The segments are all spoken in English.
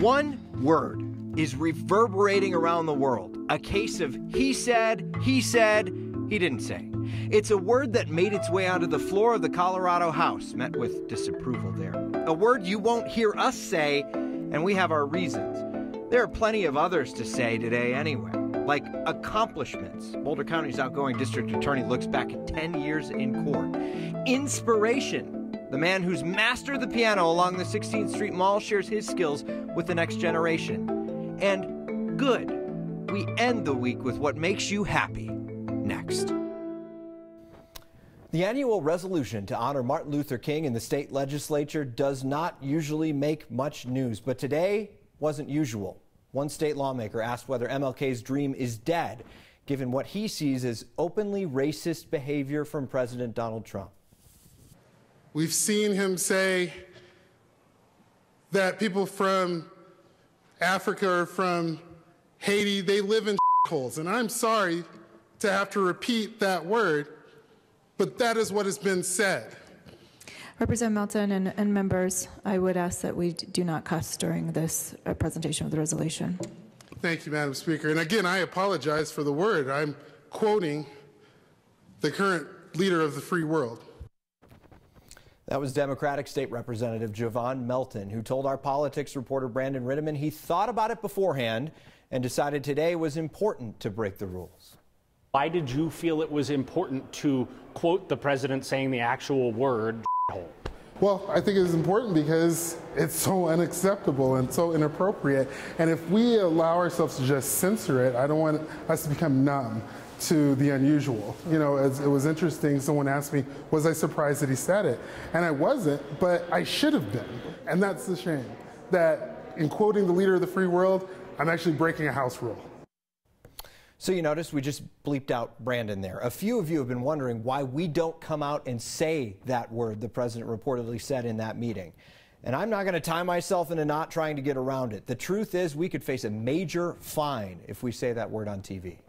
One word is reverberating around the world. A case of he said, he didn't say. It's a word that made its way onto the floor of the Colorado House, met with disapproval there. A word you won't hear us say, and we have our reasons. There are plenty of others to say today anyway, like accomplishments. Boulder County's outgoing district attorney looks back at 10 years in court. Inspiration. The man who's mastered the piano along the 16th Street Mall shares his skills with the next generation. And good. We end the week with what makes you happy. Next. The annual resolution to honor Martin Luther King in the state legislature does not usually make much news, but today wasn't usual. One state lawmaker asked whether MLK's dream is dead, given what he sees as openly racist behavior from President Donald Trump. We've seen him say that people from Africa or from Haiti, they live in holes. And I'm sorry to have to repeat that word, but that is what has been said. Representative Melton and members, I would ask that we do not cuss during this presentation of the resolution. Thank you, Madam Speaker. And again, I apologize for the word. I'm quoting the current leader of the free world. That was Democratic State Representative Javon Melton, who told our politics reporter Brandon Ritteman he thought about it beforehand and decided today was important to break the rules. Why did you feel it was important to quote the president saying the actual word hole? Well, I think it is important because it's so unacceptable and so inappropriate. And if we allow ourselves to just censor it, I don't want us to become numb to the unusual. You know, it was interesting, someone asked me, was I surprised that he said it? And I wasn't, but I should have been. And that's the shame, that in quoting the leader of the free world, I'm actually breaking a house rule. So you notice we just bleeped out Brandon there. A few of you have been wondering why we don't come out and say that word the president reportedly said in that meeting. And I'm not going to tie myself in a knot trying to get around it. The truth is we could face a major fine if we say that word on TV.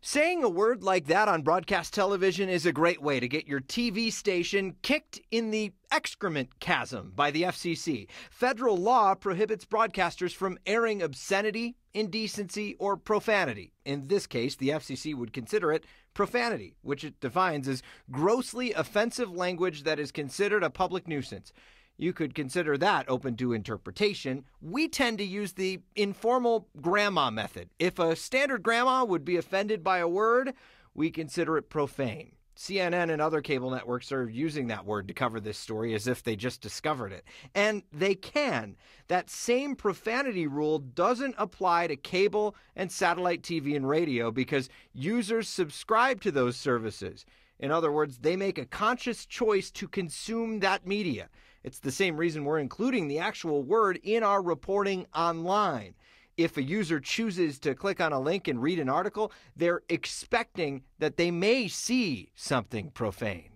Saying a word like that on broadcast television is a great way to get your TV station kicked in the excrement chasm by the FCC. Federal law prohibits broadcasters from airing obscenity, indecency, or profanity. In this case, the FCC would consider it profanity, which it defines as grossly offensive language that is considered a public nuisance. You could consider that open to interpretation. We tend to use the informal grandma method. If a standard grandma would be offended by a word, we consider it profane. CNN and other cable networks are using that word to cover this story as if they just discovered it. And they can. That same profanity rule doesn't apply to cable and satellite TV and radio because users subscribe to those services. In other words, they make a conscious choice to consume that media. It's the same reason we're including the actual word in our reporting online. If a user chooses to click on a link and read an article, they're expecting that they may see something profane.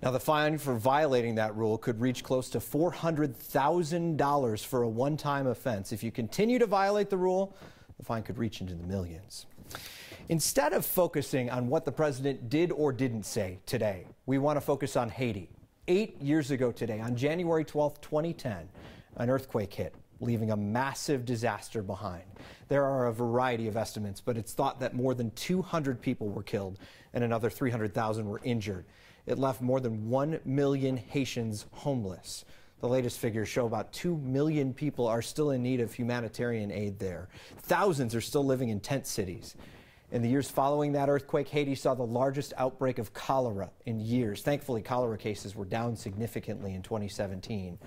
Now, the fine for violating that rule could reach close to $400,000 for a one-time offense. If you continue to violate the rule, the fine could reach into the millions. Instead of focusing on what the president did or didn't say today, we want to focus on Haiti. 8 years ago today, on January 12, 2010, an earthquake hit, leaving a massive disaster behind. There are a variety of estimates, but it's thought that more than 200 people were killed and another 300,000 were injured. It left more than 1 million Haitians homeless. The latest figures show about 2 million people are still in need of humanitarian aid there. Thousands are still living in tent cities. In the years following that earthquake, Haiti saw the largest outbreak of cholera in years. Thankfully, cholera cases were down significantly in 2017.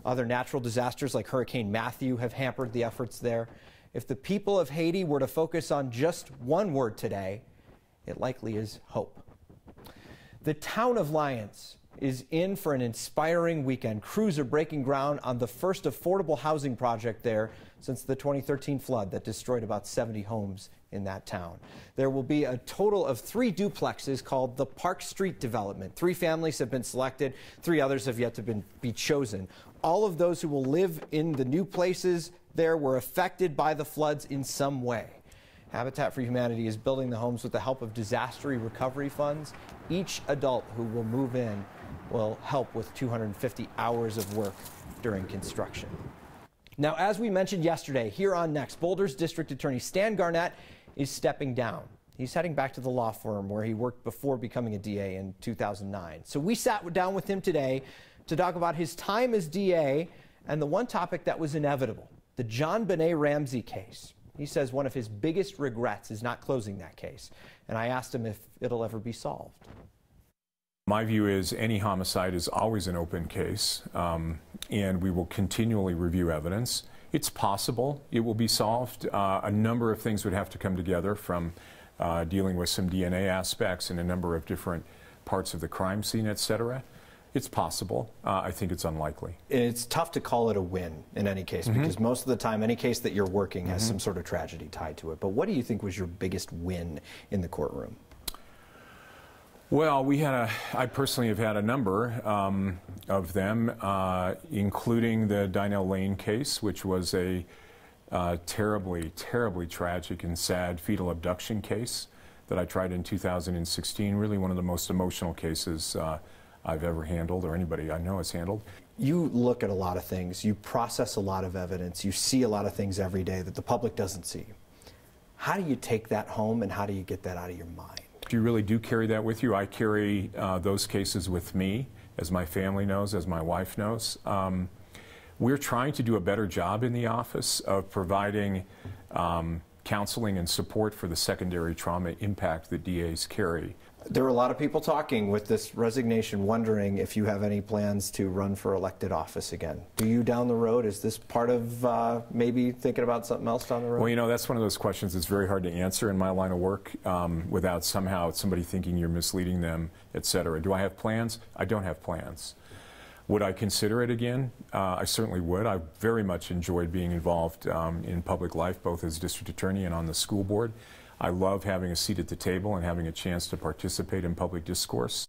Other natural disasters like Hurricane Matthew have hampered the efforts there. If the people of Haiti were to focus on just one word today, it likely is hope. The town of Lyons is in for an inspiring weekend. Crews are breaking ground on the first affordable housing project there since the 2013 flood that destroyed about 70 homes in that town. There will be a total of 3 duplexes called the Park Street development. 3 families have been selected. 3 others have yet to be chosen. All of those who will live in the new places there were affected by the floods in some way. Habitat for Humanity is building the homes with the help of disaster recovery funds. Each adult who will move in will help with 250 hours of work during construction. Now, as we mentioned yesterday, here on Next, Boulder's District Attorney Stan Garnett is stepping down. He's heading back to the law firm where he worked before becoming a DA in 2009. So we sat down with him today to talk about his time as DA and the one topic that was inevitable, the John Benet Ramsey case. He says one of his biggest regrets is not closing that case. And I asked him if it'll ever be solved. My view is any homicide is always an open case, and we will continually review evidence. It's possible it will be solved. A number of things would have to come together, from dealing with some DNA aspects and a number of different parts of the crime scene, etc. It's possible. I think it's unlikely. It's tough to call it a win in any case, because most of the time any case that you're working has some sort of tragedy tied to it. But what do you think was your biggest win in the courtroom? Well, I personally have had a number of them, including the Dynell Lane case, which was a terribly, terribly tragic and sad fetal abduction case that I tried in 2016. Really one of the most emotional cases I've ever handled, or anybody I know has handled. You look at a lot of things, you process a lot of evidence, you see a lot of things every day that the public doesn't see. How do you take that home, and how do you get that out of your mind? You really do carry that with you. I carry those cases with me, as my family knows, as my wife knows. We're trying to do a better job in the office of providing counseling and support for the secondary trauma impact that DAs carry. There are a lot of people talking with this resignation, wondering if you have any plans to run for elected office again. Do you down the road? Is this part of maybe thinking about something else down the road? Well, you know, that's one of those questions that's very hard to answer in my line of work without somehow somebody thinking you're misleading them, etc. Do I have plans? I don't have plans. Would I consider it again? I certainly would. I very much enjoyed being involved in public life, both as district attorney and on the school board. I love having a seat at the table and having a chance to participate in public discourse.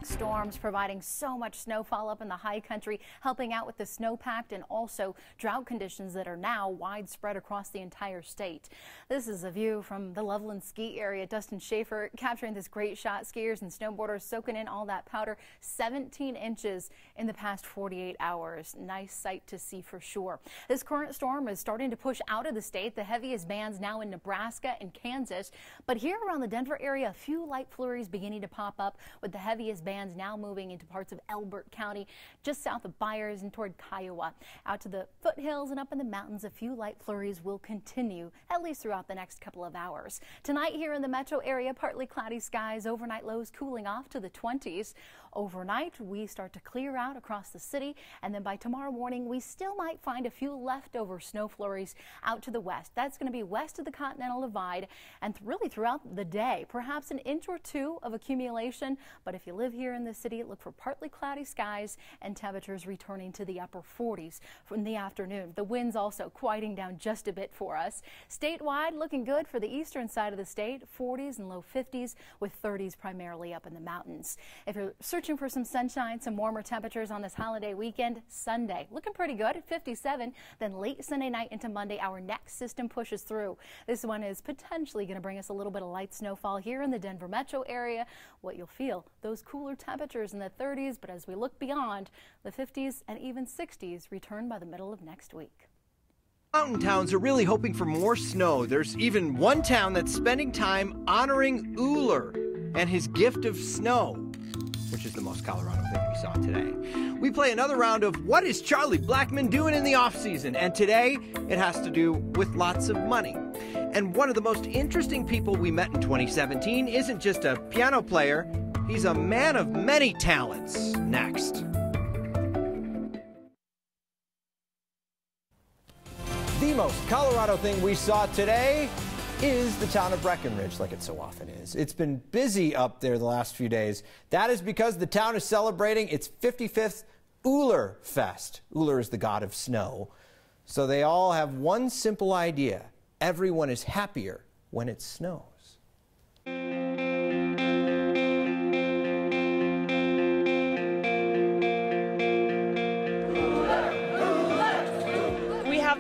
Storms providing so much snowfall up in the high country, helping out with the snowpack and also drought conditions that are now widespread across the entire state. This is a view from the Loveland ski area. Dustin Schaefer capturing this great shot. Skiers and snowboarders soaking in all that powder. 17 inches in the past 48 hours. Nice sight to see for sure. This current storm is starting to push out of the state. The heaviest bands now in Nebraska and Kansas. But here around the Denver area, a few light flurries beginning to pop up, with the heaviest bands now moving into parts of Elbert County, just south of Byers and toward Kiowa. Out to the foothills and up in the mountains, a few light flurries will continue, at least throughout the next couple of hours. Tonight here in the metro area, partly cloudy skies, overnight lows cooling off to the 20s. Overnight, we start to clear out across the city, and then by tomorrow morning, we still might find a few leftover snow flurries out to the west. That's going to be west of the Continental Divide and really throughout the day. Perhaps an inch or two of accumulation, but if you live here in the city, look for partly cloudy skies and temperatures returning to the upper 40s from the afternoon. The winds also quieting down just a bit for us. Statewide, looking good for the eastern side of the state, 40s and low 50s with 30s primarily up in the mountains. If you're searching for some sunshine, some warmer temperatures on this holiday weekend, Sunday looking pretty good at 57. Then late Sunday night into Monday, our next system pushes through. This one is potentially going to bring us a little bit of light snowfall here in the Denver metro area. What you'll feel, those cooler temperatures in the 30s, but as we look beyond, the 50s and even 60s return by the middle of next week. Mountain towns are really hoping for more snow. There's even one town that's spending time honoring Uller and his gift of snow, which is the most Colorado thing we saw today. We play another round of What is Charlie Blackmon doing in the off-season? And today it has to do with lots of money. And one of the most interesting people we met in 2017 isn't just a piano player, he's a man of many talents. Next. The most Colorado thing we saw today is the town of Breckenridge, like it so often is. It's been busy up there the last few days. That is because the town is celebrating its 55th Uller Fest. Uller is the god of snow. So they all have one simple idea. Everyone is happier when it snows.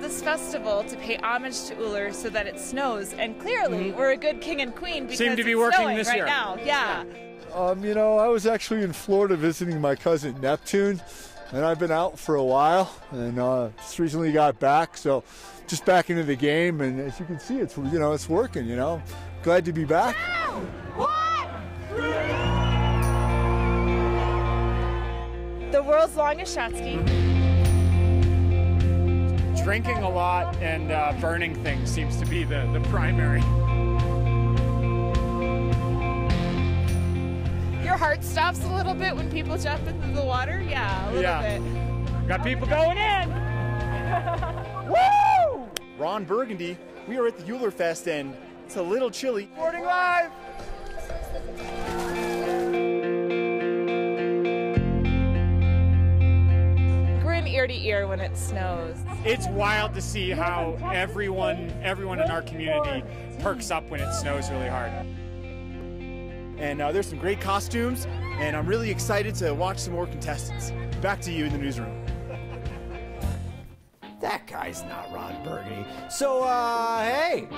This festival to pay homage to Uller so that it snows, and clearly we're a good king and queen because seem to be it's working snowing this right year now. Yeah. You know, I was actually in Florida visiting my cousin Neptune, and I've been out for a while, and just recently got back, so just back into the game, and as you can see, it's, you know, it's working, you know. Glad to be back. 2, 1, the world's longest shot ski. Drinking a lot and burning things seems to be the primary. Your heart stops a little bit when people jump into the water? Yeah, a little bit. Got people going in! Woo! Ron Burgundy, we are at the Euler Fest and it's a little chilly. Reporting live! Grin ear to ear when it snows. It's wild to see how everyone in our community perks up when it snows really hard. And there's some great costumes, and I'm really excited to watch some more contestants. Back to you in the newsroom. That guy's not Ron Burgundy. So, hey,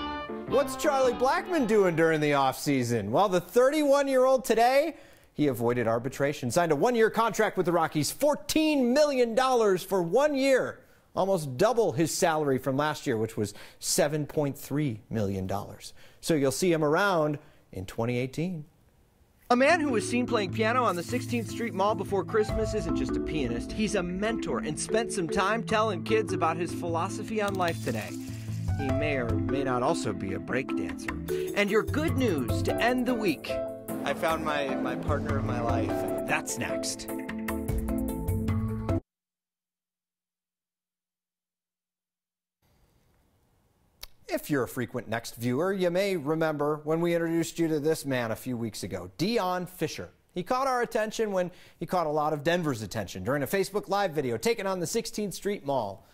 what's Charlie Blackmon doing during the offseason? Well, the 31-year-old today, he avoided arbitration, signed a one-year contract with the Rockies, $14 million for 1 year, almost double his salary from last year, which was $7.3 million. So you'll see him around in 2018. A man who was seen playing piano on the 16th Street Mall before Christmas isn't just a pianist, he's a mentor and spent some time telling kids about his philosophy on life today. He may or may not also be a break dancer. And your good news to end the week. I found my partner of my life. That's next. If you're a frequent Next viewer, you may remember when we introduced you to this man a few weeks ago, Deon Fisher. He caught our attention when he caught a lot of Denver's attention during a Facebook Live video taken on the 16th Street Mall.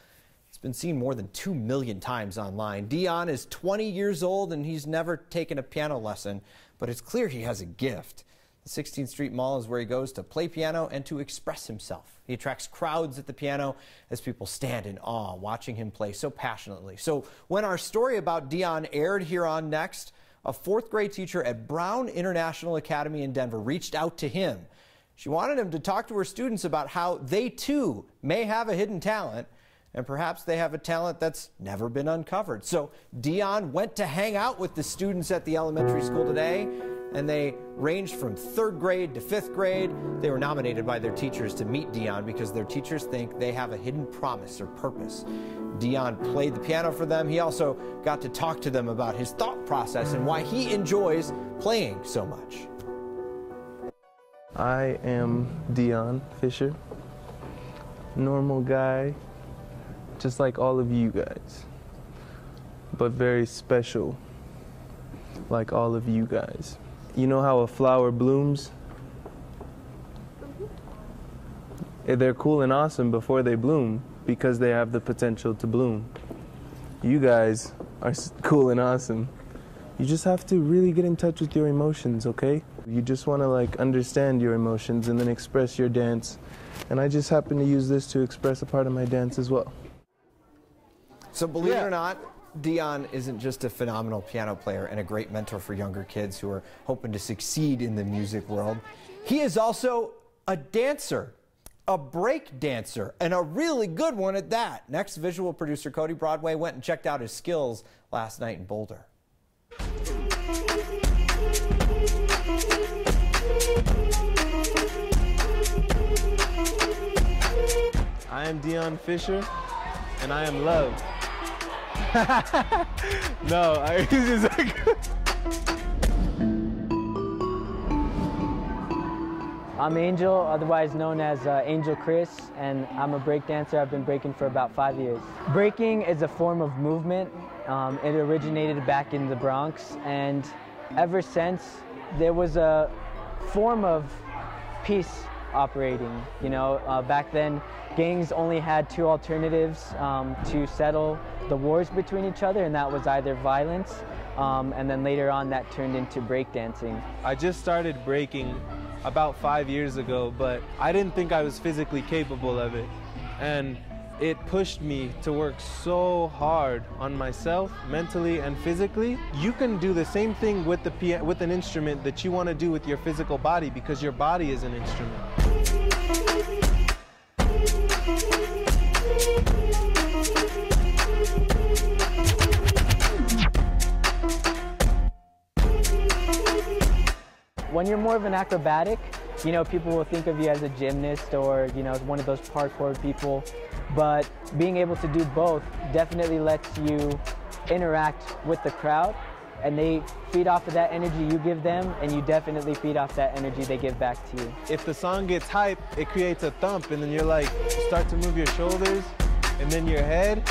It's been seen more than 2 million times online. Deon is 20 years old and he's never taken a piano lesson, but it's clear he has a gift. The 16th Street Mall is where he goes to play piano and to express himself. He attracts crowds at the piano as people stand in awe watching him play so passionately. So when our story about Deon aired here on Next, a 4th grade teacher at Brown International Academy in Denver reached out to him. She wanted him to talk to her students about how they too may have a hidden talent, and perhaps they have a talent that's never been uncovered. So Deon went to hang out with the students at the elementary school today, and they ranged from 3rd grade to 5th grade. They were nominated by their teachers to meet Deon because their teachers think they have a hidden promise or purpose. Deon played the piano for them. He also got to talk to them about his thought process and why he enjoys playing so much. I am Deon Fisher, normal guy, just like all of you guys, but very special, like all of you guys. You know how a flower blooms? They're cool and awesome before they bloom because they have the potential to bloom. You guys are cool and awesome. You just have to really get in touch with your emotions, okay? You just want to like understand your emotions and then express your dance. And I just happen to use this to express a part of my dance as well. So believe it or not, Deon isn't just a phenomenal piano player and a great mentor for younger kids who are hoping to succeed in the music world. He is also a dancer, a break dancer, and a really good one at that. Next visual producer Cody Broadway went and checked out his skills last night in Boulder. I am Deon Fisher, and I am love. No, it's just like I'm Angel, otherwise known as Angel Chris, and I'm a break dancer. I've been breaking for about 5 years. Breaking is a form of movement. It originated back in the Bronx, and ever since there was a form of peace operating. You know, back then gangs only had 2 alternatives to settle the wars between each other, and that was either violence, and then later on that turned into breakdancing. I just started breaking about 5 years ago, but I didn't think I was physically capable of it. And it pushed me to work so hard on myself, mentally and physically. You can do the same thing with with an instrument that you want to do with your physical body, because your body is an instrument. When you're more of an acrobatic, you know, people will think of you as a gymnast or, you know, one of those parkour people. But being able to do both definitely lets you interact with the crowd, and they feed off of that energy you give them, and you definitely feed off that energy they give back to you. If the song gets hype, it creates a thump, and then you're like, you start to move your shoulders, and then your head,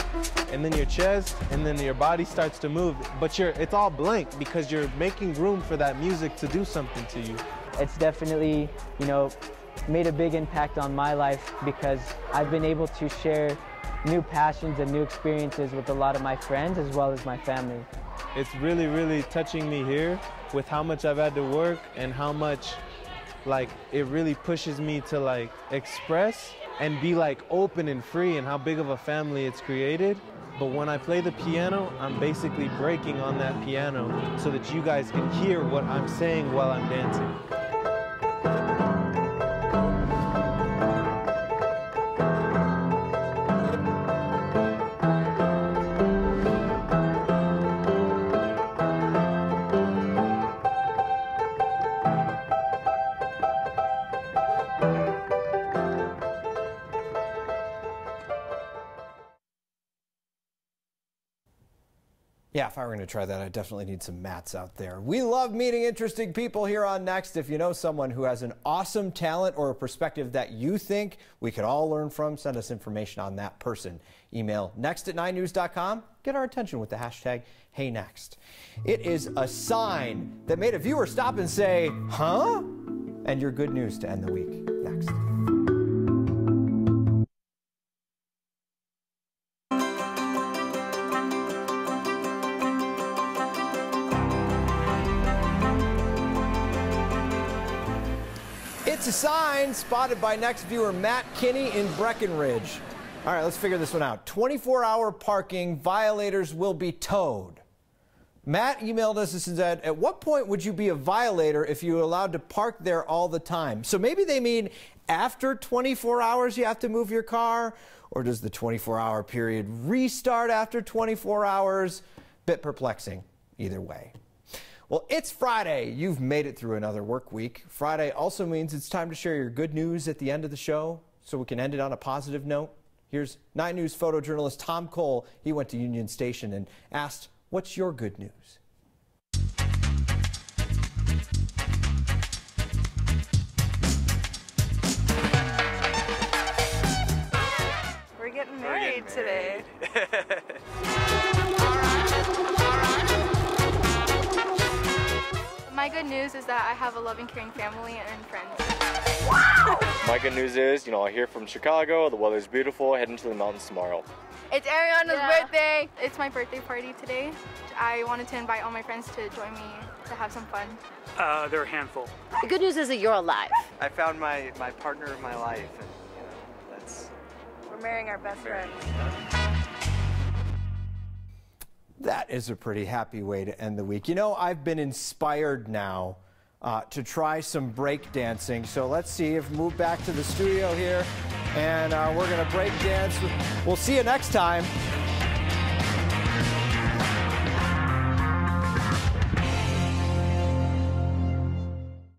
and then your chest, and then your body starts to move. But it's all blank because you're making room for that music to do something to you. It's definitely, you know, made a big impact on my life because I've been able to share new passions and new experiences with a lot of my friends as well as my family. It's really, really touching me here with how much I've had to work and how much, like, it really pushes me to, like, express and be, like, open and free, and how big of a family it's created. But when I play the piano, I'm basically breaking on that piano so that you guys can hear what I'm saying while I'm dancing. Yeah, if I were going to try that, I definitely need some mats out there. We love meeting interesting people here on Next. If you know someone who has an awesome talent or a perspective that you think we could all learn from, send us information on that person. Email next@9news.com. Get our attention with the hashtag HeyNext. It is a sign that made a viewer stop and say, huh? And your good news to end the week. Next. It's a sign spotted by Next viewer Matt Kinney in Breckenridge. All right, let's figure this one out. 24-hour parking, violators will be towed. Matt emailed us and said, at what point would you be a violator if you were allowed to park there all the time? So maybe they mean after 24 hours you have to move your car, or does the 24-hour period restart after 24 hours? Bit perplexing either way. Well, it's Friday. You've made it through another work week. Friday also means it's time to share your good news at the end of the show so we can end it on a positive note. Here's 9 News photojournalist Tom Cole. He went to Union Station and asked, what's your good news? We're getting married today. My good news is that I have a loving, caring family and friends. Wow! My good news is, you know, I'm here from Chicago. The weather's beautiful. Heading to the mountains tomorrow. It's Ariana's birthday. It's my birthday party today. I wanted to invite all my friends to join me to have some fun. They're a handful. The good news is that you're alive. I found my partner of my life, and you know, that's. We're marrying our best friends. That is a pretty happy way to end the week. You know, I've been inspired now to try some break dancing. So let's see if we move back to the studio here, and we're going to break dance. We'll see you next time.